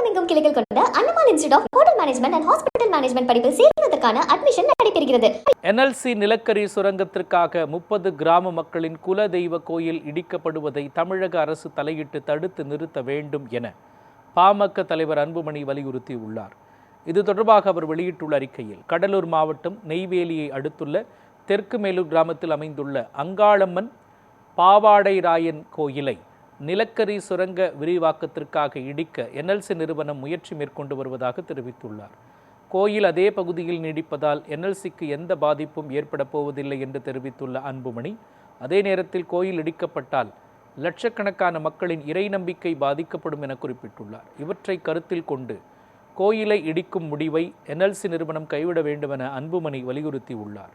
தமிழகமெங்கும் கிளைகள் கொண்ட Annamal institute of hotel management and hospital management படிப்பில் சேர்வதற்கான அட்மிஷன் நடைபெறுகிறது. என்எல்சி நிலக்கரி சுரங்கத்திற்காக 30 கிராம மக்களின் குலதெய்வ கோயில் இடிக்கப்படுவதை தமிழக அரசு தலையிட்டு தடுத்து நிறுத்த வேண்டும் என பாமக தலைவர் அன்புமணி வலியுறுத்தியுள்ளார். இது தொடர்பாக அவர் வெளியிட்டுள்ள அறிக்கையில், கடலூர் மாவட்டம் நெய்வேலியை அடுத்துள்ள தெற்கு மேலூர் கிராமத்தில் அமைந்துள்ள அங்காளம்மன் பாவாடைராயன் கோயிலை நிலக்கரி சுரங்க விரிவாக்கத்திற்காக இடிக்க என்எல்சி நிறுவனம் முயற்சி மேற்கொண்டு வருவதாக தெரிவித்துள்ளார். கோயில் அதே பகுதியில் நீடிப்பதால் என்எல்சிக்கு எந்த பாதிப்பும் ஏற்பட போவதில்லை என்று தெரிவித்துள்ள அன்புமணி, அதே நேரத்தில் கோயில் இடிக்கப்பட்டால் லட்சக்கணக்கான மக்களின் இறை நம்பிக்கை பாதிக்கப்படும் என குறிப்பிட்டுள்ளார். இவற்றை கருத்தில் கொண்டு கோயிலை இடிக்கும் முடிவை என்எல்சி நிறுவனம் கைவிட வேண்டும் என அன்புமணி வலியுறுத்தியுள்ளார்.